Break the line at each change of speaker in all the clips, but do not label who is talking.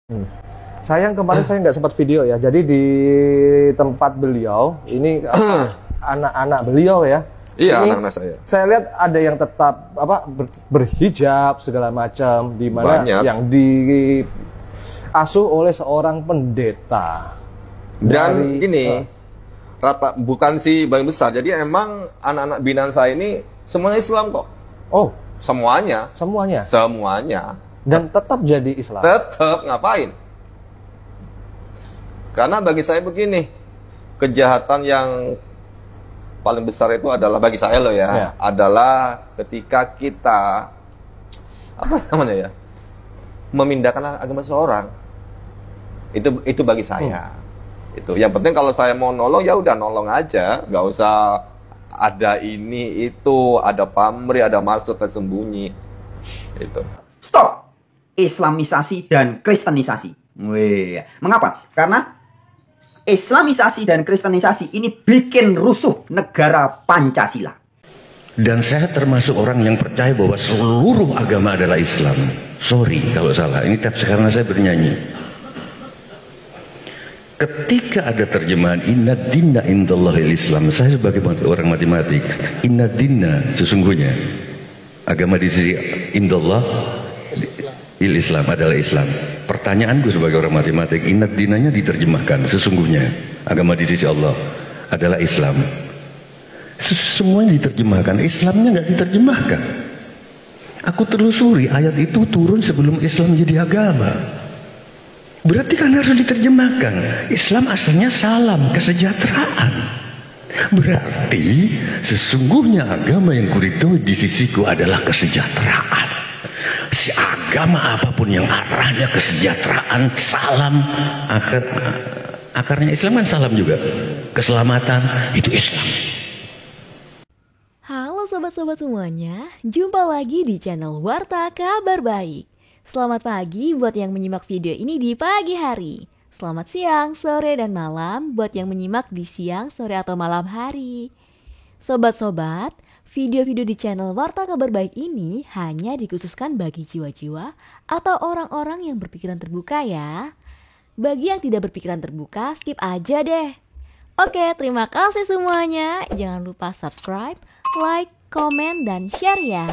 Hmm. Sayang kemarin saya nggak sempat video ya. Jadi di tempat beliau ini anak-anak beliau ya.
Iya,
ini
anak-anak saya.
Saya lihat ada yang tetap berhijab segala macam, di mana
Banyak.
yang diasuh oleh seorang pendeta.
Dan ini rata bukan si paling besar. Jadi emang anak-anak binaan saya ini semuanya Islam kok.
Oh,
Semuanya.
semuanya. Dan tetap jadi Islam.
Tetap ngapain? Karena bagi saya begini, kejahatan yang paling besar itu adalah bagi saya loh ya, adalah ketika kita memindahkan agama seseorang. Itu bagi saya. Itu yang penting kalau saya mau nolong ya udah nolong aja, nggak usah ada ini itu, ada pamrih, ada maksud tersembunyi. Itu.
Stop Islamisasi dan Kristenisasi. Mengapa? Karena Islamisasi dan Kristenisasi ini bikin rusuh negara Pancasila.
Dan saya termasuk orang yang percaya bahwa seluruh agama adalah Islam. Sorry kalau salah, ini karena saya bernyanyi. Ketika ada terjemahan inna dinna indallahil Islam, saya sebagai orang matematik, inna dinna sesungguhnya agama di sisi indallah Islam adalah Islam. Pertanyaanku sebagai orang matematik, inna dinanya diterjemahkan sesungguhnya agama di sisi Allah adalah Islam. Semuanya diterjemahkan, Islamnya nggak diterjemahkan. Aku telusuri ayat itu turun sebelum Islam jadi agama. Berarti kan harus diterjemahkan. Islam asalnya salam, kesejahteraan. Berarti sesungguhnya agama yang kuridhoi di sisiku adalah kesejahteraan. Si agama apapun yang arahnya kesejahteraan, salam, akarnya Islam kan salam juga. Keselamatan itu Islam.
Halo sobat-sobat semuanya, jumpa lagi di channel Warta Kabar Baik. Selamat pagi buat yang menyimak video ini di pagi hari. Selamat siang, sore, dan malam buat yang menyimak di siang, sore, atau malam hari. Sobat-sobat, video-video di channel Warta Kabar Baik ini hanya dikhususkan bagi jiwa-jiwa atau orang-orang yang berpikiran terbuka ya. Bagi yang tidak berpikiran terbuka, skip aja deh. Oke, terima kasih semuanya. Jangan lupa subscribe, like, komen, dan share ya.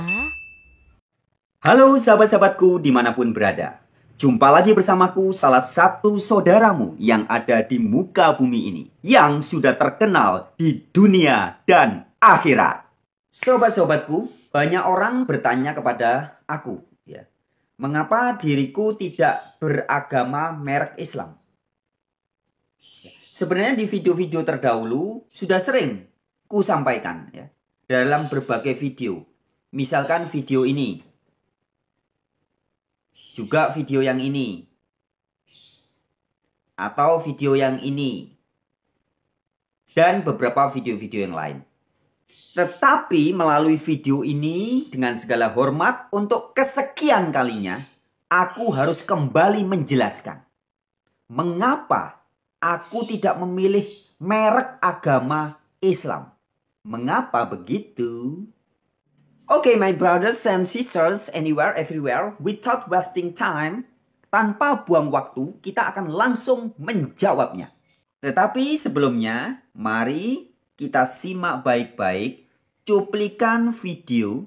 Halo sahabat-sahabatku dimanapun berada. Jumpa lagi bersamaku salah satu saudaramu yang ada di muka bumi ini, yang sudah terkenal di dunia dan akhirat. Sobat-sobatku, banyak orang bertanya kepada aku, ya, mengapa diriku tidak beragama merek Islam? Sebenarnya di video-video terdahulu sudah sering ku sampaikan ya, dalam berbagai video. Misalkan video ini, juga video yang ini, atau video yang ini, dan beberapa video-video yang lain. Tetapi melalui video ini dengan segala hormat untuk kesekian kalinya, aku harus kembali menjelaskan mengapa aku tidak memilih merek agama Islam. Mengapa begitu? Okay, my brothers and sisters anywhere, everywhere, without wasting time, tanpa buang waktu, kita akan langsung menjawabnya. Tetapi sebelumnya, mari kita simak baik-baik cuplikan video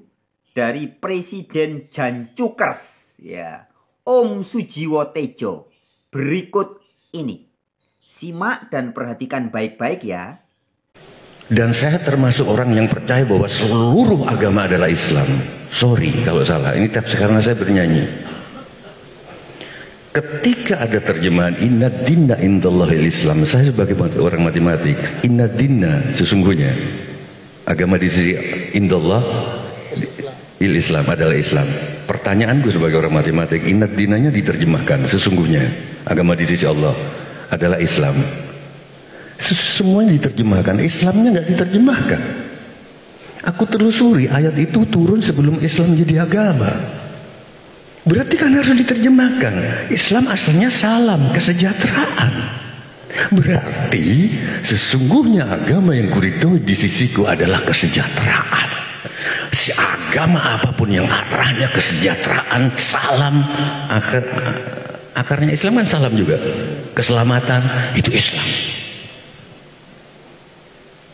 dari Presiden Jan Cukers, ya, Om Sujiwo Tejo. Berikut ini. Simak dan perhatikan baik-baik ya.
Dan saya termasuk orang yang percaya bahwa seluruh agama adalah Islam. Sorry kalau salah, ini karena saya bernyanyi. Ketika ada terjemahan inna dinna indallahil Islam, saya sebagai orang matematik, inna dinna sesungguhnya agama di sisi indallah Islam adalah Islam. Pertanyaanku sebagai orang matematik, inna dinanya diterjemahkan sesungguhnya agama di sisi Allah adalah Islam. Semuanya diterjemahkan, Islamnya nggak diterjemahkan. Aku telusuri ayat itu turun sebelum Islam jadi agama. Berarti kan harus diterjemahkan. Islam asalnya salam, kesejahteraan. Berarti sesungguhnya agama yang kuridhoi di sisiku adalah kesejahteraan. Si agama apapun yang arahnya kesejahteraan, salam, Akarnya Islam kan salam juga. Keselamatan itu Islam.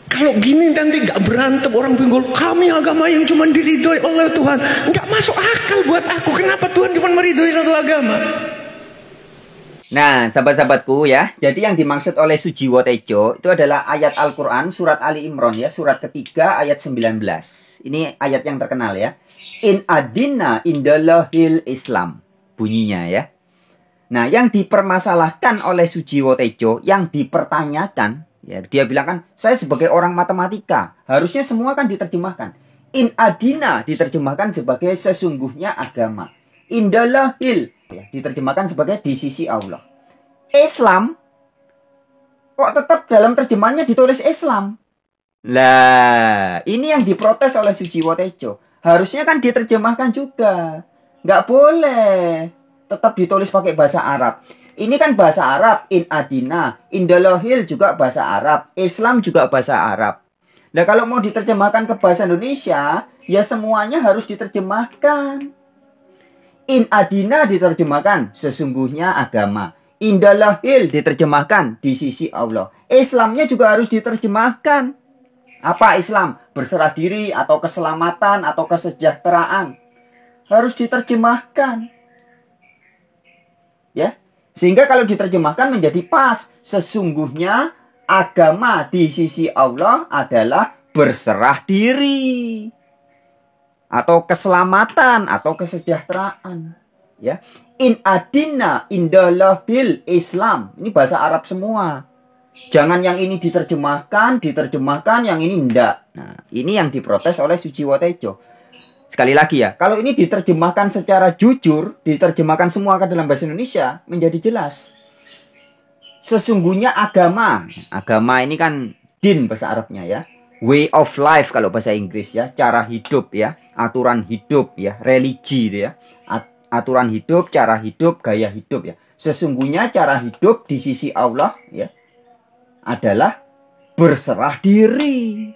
Kalau gini nanti nggak berantem orang pinggul. Kami agama yang cuma diridhoi oleh Tuhan. Nggak masuk akal buat aku. Kenapa Tuhan cuma meridhoi satu agama?
Nah, sahabat-sahabatku ya, jadi yang dimaksud oleh Sujiwo Tejo itu adalah ayat Al-Quran surat Ali Imran ya, surat ketiga ayat 19. Ini ayat yang terkenal ya. In adina indallahil Islam, bunyinya ya. Nah, yang dipermasalahkan oleh Sujiwo Tejo, yang dipertanyakan, ya dia bilang kan, saya sebagai orang matematika, harusnya semua kan diterjemahkan. In adina diterjemahkan sebagai sesungguhnya agama. Indallahil ya, diterjemahkan sebagai di sisi Allah. Islam kok tetap dalam terjemahannya ditulis Islam. Lah, ini yang diprotes oleh Sujiwo Tejo. Harusnya kan diterjemahkan juga. Nggak boleh tetap ditulis pakai bahasa Arab. Ini kan bahasa Arab, in adina, indallahil juga bahasa Arab, Islam juga bahasa Arab. Nah, kalau mau diterjemahkan ke bahasa Indonesia, ya semuanya harus diterjemahkan. In adina diterjemahkan sesungguhnya agama. Indallahil diterjemahkan di sisi Allah. Islamnya juga harus diterjemahkan. Apa Islam? Berserah diri atau keselamatan atau kesejahteraan. Harus diterjemahkan. Ya. Sehingga kalau diterjemahkan menjadi pas. Sesungguhnya agama di sisi Allah adalah berserah diri. Atau keselamatan atau kesejahteraan ya. In adina indallahil Islam, ini bahasa Arab semua. Jangan yang ini diterjemahkan, yang ini enggak. Nah, ini yang diprotes oleh Sujiwo Tejo. Sekali lagi ya, kalau ini diterjemahkan secara jujur, diterjemahkan semua ke dalam bahasa Indonesia, menjadi jelas. Sesungguhnya agama ini kan din bahasa Arabnya ya. Way of life kalau bahasa Inggris ya, cara hidup ya, aturan hidup ya, religi ya, aturan hidup, cara hidup, gaya hidup ya. Sesungguhnya cara hidup di sisi Allah ya adalah berserah diri.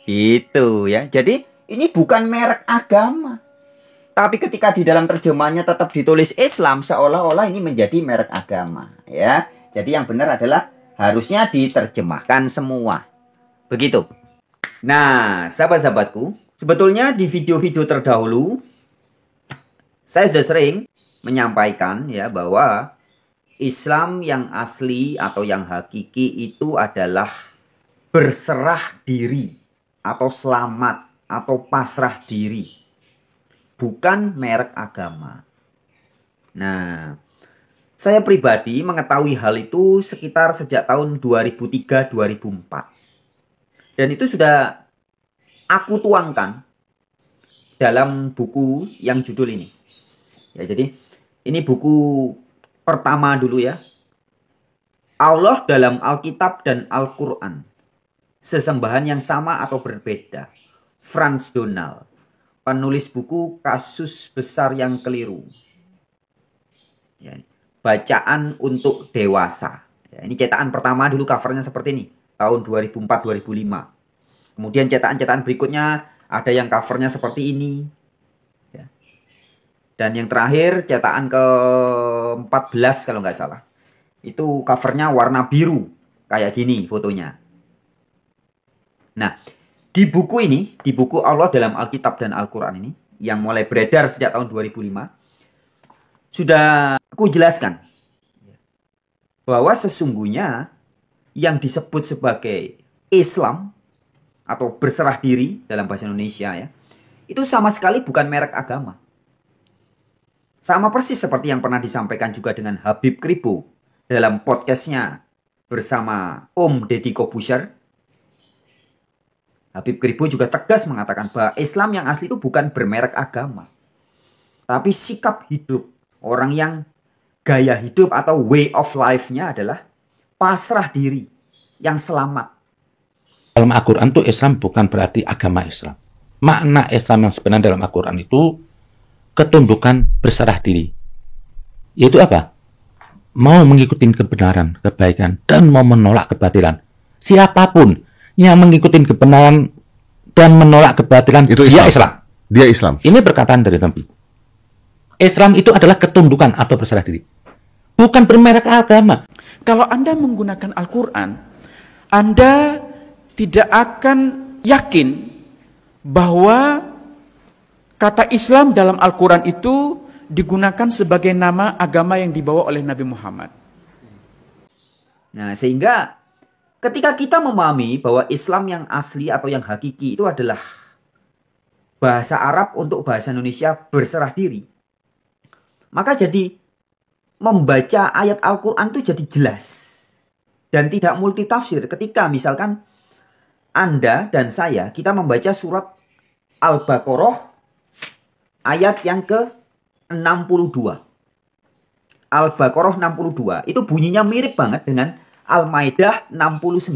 Itu ya. Jadi ini bukan merek agama. Tapi ketika di dalam terjemahannya tetap ditulis Islam, seolah-olah ini menjadi merek agama ya. Jadi yang benar adalah harusnya diterjemahkan semua. Begitu. Nah, sahabat-sahabatku, sebetulnya di video-video terdahulu saya sudah sering menyampaikan ya bahwa Islam yang asli atau yang hakiki itu adalah berserah diri atau selamat atau pasrah diri. Bukan merek agama. Nah, saya pribadi mengetahui hal itu sekitar sejak tahun 2003-2004. Dan itu sudah aku tuangkan dalam buku yang judul ini. Ya, jadi ini buku pertama dulu ya. Allah dalam Alkitab dan Al-Quran. Sesembahan yang sama atau berbeda. Frans Donald. Penulis buku Kasus Besar yang Keliru. Ya, bacaan untuk dewasa. Ya, ini cetakan pertama dulu, covernya seperti ini. Tahun 2004-2005. Kemudian cetakan-cetakan berikutnya ada yang covernya seperti ini. Ya. Dan yang terakhir cetakan ke-14 kalau nggak salah. Itu covernya warna biru. Kayak gini fotonya. Nah, di buku ini, di buku Allah dalam Alkitab dan Al-Quran ini, yang mulai beredar sejak tahun 2005, sudah aku jelaskan bahwa sesungguhnya yang disebut sebagai Islam atau berserah diri dalam bahasa Indonesia ya, itu sama sekali bukan merek agama. Sama persis seperti yang pernah disampaikan juga dengan Habib Kribo dalam podcastnya bersama Om Deddy Kobusier. Habib Kribo juga tegas mengatakan bahwa Islam yang asli itu bukan bermerek agama, tapi sikap hidup. Orang yang gaya hidup atau way of life-nya adalah pasrah diri, yang selamat.
Dalam Al-Quran itu Islam bukan berarti agama Islam. Makna Islam yang sebenarnya dalam Al-Quran itu ketundukan berserah diri. Yaitu apa? Mau mengikuti kebenaran, kebaikan, dan mau menolak kebatilan. Siapapun yang mengikuti kebenaran dan menolak kebatilan, itu Islam. Dia Islam.
Dia Islam.
Ini perkataan dari Nabi. Islam itu adalah ketundukan atau berserah diri. bukan bermerek agama.
Kalau Anda menggunakan Al-Quran, Anda tidak akan yakin bahwa kata Islam dalam Al-Quran itu digunakan sebagai nama agama yang dibawa oleh Nabi Muhammad.
Nah, sehingga ketika kita memahami bahwa Islam yang asli atau yang hakiki itu adalah bahasa Arab untuk bahasa Indonesia berserah diri, maka jadi membaca ayat Al-Quran itu jadi jelas dan tidak multitafsir. Ketika misalkan Anda dan saya, kita membaca surat Al-Baqarah ayat yang ke-62. Al-Baqarah 62 itu bunyinya mirip banget dengan Al-Maidah 69.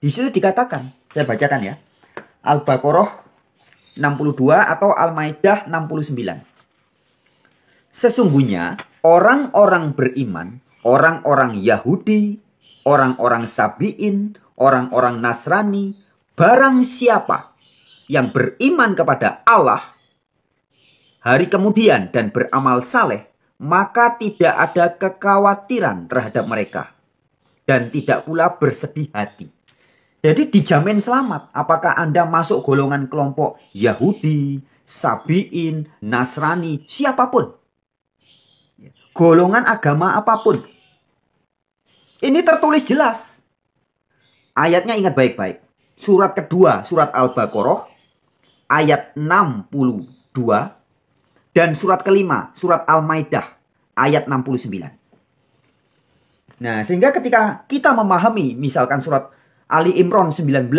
Di situ dikatakan, saya bacakan ya. Al-Baqarah 62 atau Al-Maidah 69. Sesungguhnya orang-orang beriman, orang-orang Yahudi, orang-orang Sabi'in, orang-orang Nasrani, barang siapa yang beriman kepada Allah hari kemudian dan beramal saleh, maka tidak ada kekhawatiran terhadap mereka dan tidak pula bersedih hati. Jadi dijamin selamat. Apakah Anda masuk golongan kelompok Yahudi, Sabi'in, Nasrani, siapapun, golongan agama apapun, ini tertulis jelas. Ayatnya ingat baik-baik. Surat kedua, surat Al-Baqarah ayat 62. Dan surat kelima, surat Al-Maidah, ayat 69. Nah, sehingga ketika kita memahami misalkan surat Ali Imran 19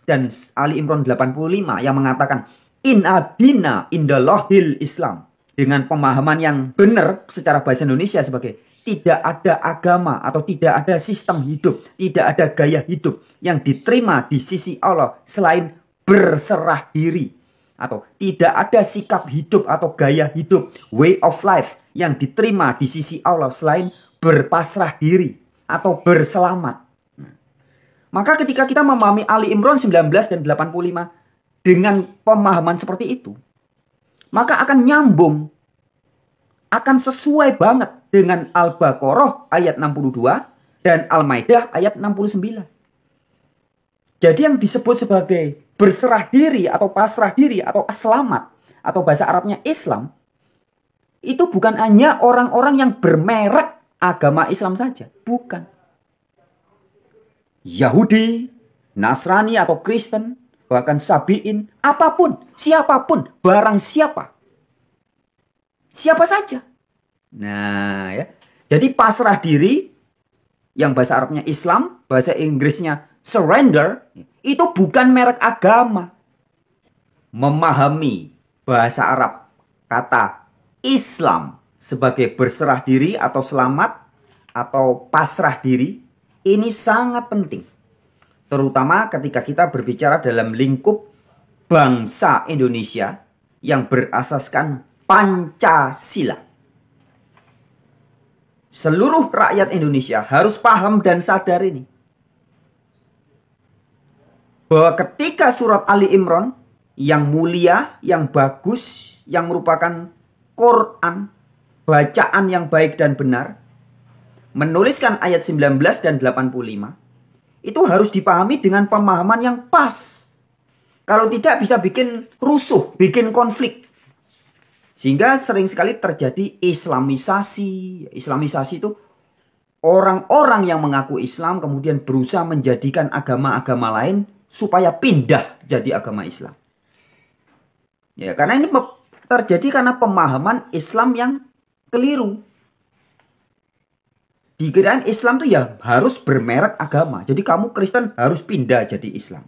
dan Ali Imran 85 yang mengatakan In adina indallahil Islam, dengan pemahaman yang benar secara bahasa Indonesia sebagai tidak ada agama atau tidak ada sistem hidup, tidak ada gaya hidup yang diterima di sisi Allah selain berserah diri. Atau tidak ada sikap hidup atau gaya hidup, way of life yang diterima di sisi Allah selain berpasrah diri atau berselamat. Maka ketika kita memahami Ali Imran 19 dan 85 dengan pemahaman seperti itu, maka akan nyambung, akan sesuai banget dengan Al-Baqarah ayat 62 dan Al-Maidah ayat 69. Jadi yang disebut sebagai berserah diri atau pasrah diri atau selamat atau bahasa Arabnya Islam, itu bukan hanya orang-orang yang bermerek agama Islam saja. Bukan. Yahudi, Nasrani atau Kristen, bahkan Sabi'in, apapun, siapapun, barang siapa. Siapa saja. Nah ya. Jadi pasrah diri yang bahasa Arabnya Islam, bahasa Inggrisnya surrender, itu bukan merek agama. Memahami bahasa Arab kata Islam sebagai berserah diri atau selamat atau pasrah diri, ini sangat penting. Terutama ketika kita berbicara dalam lingkup bangsa Indonesia yang berasaskan Pancasila. Seluruh rakyat Indonesia harus paham dan sadar ini. Bahwa ketika surat Ali Imran yang mulia, yang bagus, yang merupakan Quran, bacaan yang baik dan benar, menuliskan ayat 19 dan 85, itu harus dipahami dengan pemahaman yang pas. Kalau tidak bisa bikin rusuh, bikin konflik. Sehingga sering sekali terjadi Islamisasi. Islamisasi itu orang-orang yang mengaku Islam kemudian berusaha menjadikan agama-agama lain supaya pindah jadi agama Islam. Ya, karena ini terjadi karena pemahaman Islam yang keliru. Dikirain Islam itu ya harus bermerek agama. Jadi kamu Kristen harus pindah jadi Islam.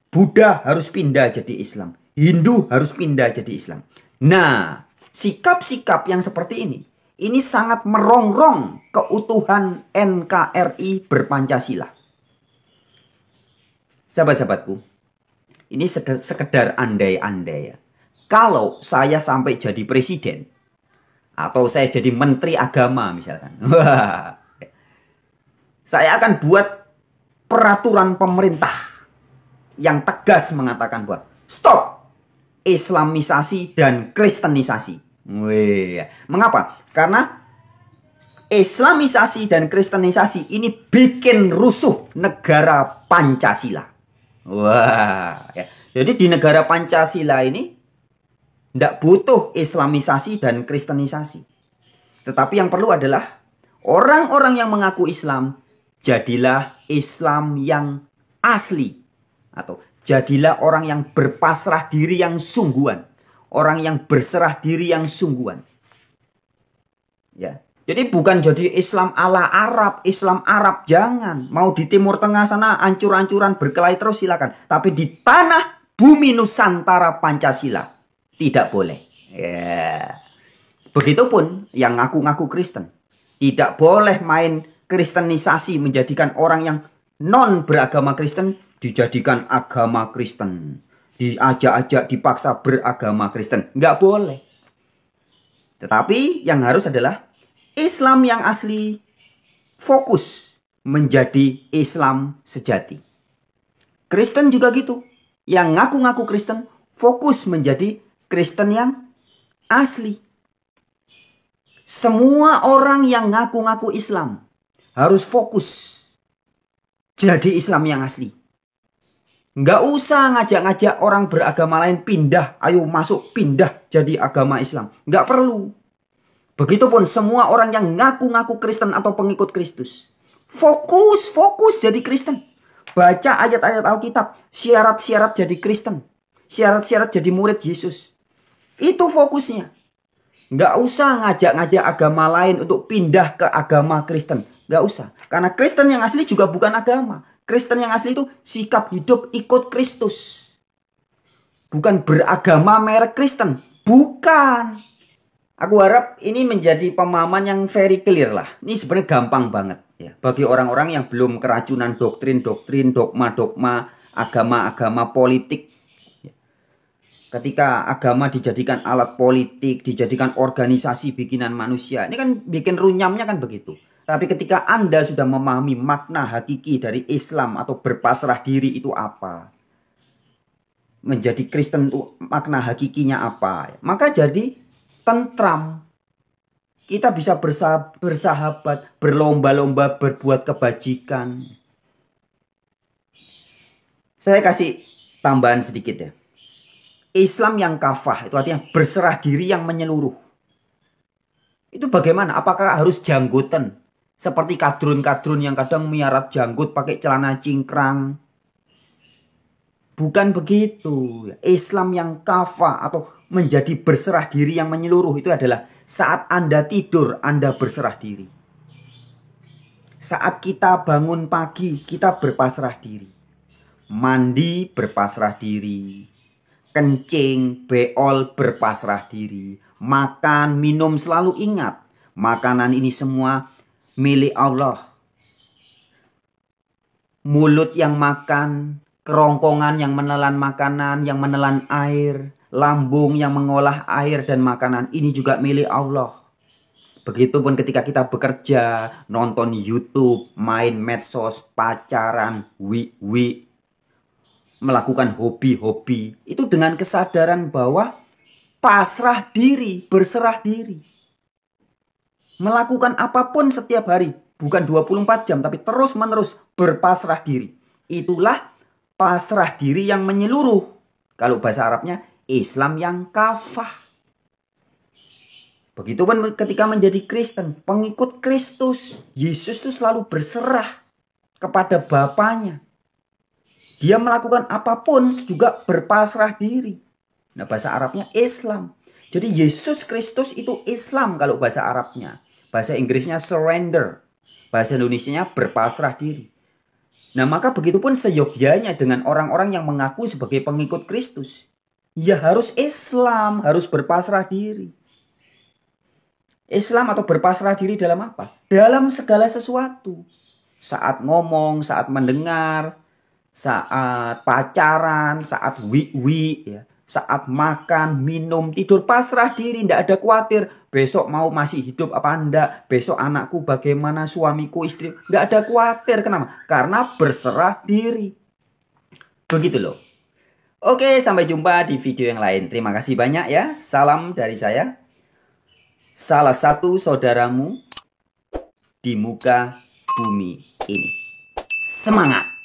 Buddha harus pindah jadi Islam. Hindu harus pindah jadi Islam. Nah, sikap-sikap yang seperti ini sangat merongrong keutuhan NKRI berpancasila. Sahabat-sahabatku, ini sekedar andai-andai ya. Kalau saya sampai jadi presiden, atau saya jadi menteri agama misalkan, saya akan buat peraturan pemerintah yang tegas mengatakan bahwa stop Islamisasi dan Kristenisasi. Mengapa? Karena Islamisasi dan Kristenisasi ini bikin rusuh negara Pancasila. Wah, ya. Jadi di negara Pancasila ini tidak butuh Islamisasi dan Kristenisasi. Tetapi yang perlu adalah orang-orang yang mengaku Islam, jadilah Islam yang asli. Atau jadilah orang yang berpasrah diri yang sungguhan. Orang yang berserah diri yang sungguhan. Ya. Jadi bukan jadi Islam ala Arab, Islam Arab, jangan. Mau di Timur Tengah sana ancur-ancuran berkelahi terus silakan. Tapi di tanah bumi Nusantara Pancasila tidak boleh. Ya. Begitupun yang ngaku-ngaku Kristen. Tidak boleh main kristenisasi, menjadikan orang yang non beragama Kristen dijadikan agama Kristen. Diajak-ajak, dipaksa beragama Kristen. Nggak boleh. Tetapi yang harus adalah Islam yang asli fokus menjadi Islam sejati. Kristen juga gitu. Yang ngaku-ngaku Kristen fokus menjadi Kristen yang asli. Semua orang yang ngaku-ngaku Islam harus fokus jadi Islam yang asli. Nggak usah ngajak-ngajak orang beragama lain pindah. Ayo masuk, pindah jadi agama Islam. Nggak perlu. Begitupun semua orang yang ngaku-ngaku Kristen atau pengikut Kristus. Fokus jadi Kristen. Baca ayat-ayat Alkitab. Syarat-syarat jadi Kristen. Syarat-syarat jadi murid Yesus. Itu fokusnya. Nggak usah ngajak-ngajak agama lain untuk pindah ke agama Kristen. Nggak usah. Karena Kristen yang asli juga bukan agama. Kristen yang asli itu sikap hidup ikut Kristus. Bukan beragama merek Kristen. Bukan. Aku harap ini menjadi pemahaman yang very clear lah. Ini sebenarnya gampang banget ya. Bagi orang-orang yang belum keracunan doktrin-doktrin, dogma-dogma, agama-agama politik. Ketika agama dijadikan alat politik, dijadikan organisasi bikinan manusia. Ini kan bikin runyamnya kan begitu. Tapi ketika Anda sudah memahami makna hakiki dari Islam atau berpasrah diri itu apa. Menjadi Kristen itu makna hakikinya apa. Maka jadi tentram. Kita bisa bersahabat, berlomba-lomba berbuat kebajikan. Saya kasih tambahan sedikit ya. Islam yang kafah itu artinya berserah diri yang menyeluruh. Itu bagaimana? Apakah harus janggutan? Seperti kadrun-kadrun yang kadang miarat janggut pakai celana cingkrang. Bukan begitu. Islam yang kafah atau menjadi berserah diri yang menyeluruh itu adalah saat Anda tidur, Anda berserah diri. Saat kita bangun pagi, kita berpasrah diri. Mandi, berpasrah diri. Kencing, beol, berpasrah diri. Makan, minum, selalu ingat. Makanan ini semua milik Allah. Mulut yang makan, kerongkongan yang menelan makanan, yang menelan air, lambung yang mengolah air dan makanan, ini juga milik Allah. Begitupun ketika kita bekerja, nonton YouTube, main medsos, pacaran, melakukan hobi-hobi, itu dengan kesadaran bahwa pasrah diri, berserah diri. Melakukan apapun setiap hari, bukan 24 jam, tapi terus-menerus berpasrah diri. Itulah pasrah diri yang menyeluruh. Kalau bahasa Arabnya, Islam yang kafah. Begitupun ketika menjadi Kristen, pengikut Kristus, Yesus itu selalu berserah kepada Bapaknya. Dia melakukan apapun juga berpasrah diri. Nah, bahasa Arabnya Islam. Jadi Yesus Kristus itu Islam kalau bahasa Arabnya. Bahasa Inggrisnya surrender. Bahasa Indonesianya berpasrah diri. Nah, maka begitupun seyogyanya dengan orang-orang yang mengaku sebagai pengikut Kristus. Ya harus Islam, harus berpasrah diri. Islam atau berpasrah diri dalam apa? Dalam segala sesuatu. Saat ngomong, saat mendengar, saat pacaran, saat ya, saat makan, minum, tidur, pasrah diri, tidak ada khawatir. Besok mau masih hidup apa enggak? Besok anakku bagaimana, suamiku, istri, nggak ada khawatir. Kenapa? Karena berserah diri. Begitu loh. Oke, sampai jumpa di video yang lain. Terima kasih banyak ya. Salam dari saya. Salah satu saudaramu. di muka bumi ini. Semangat!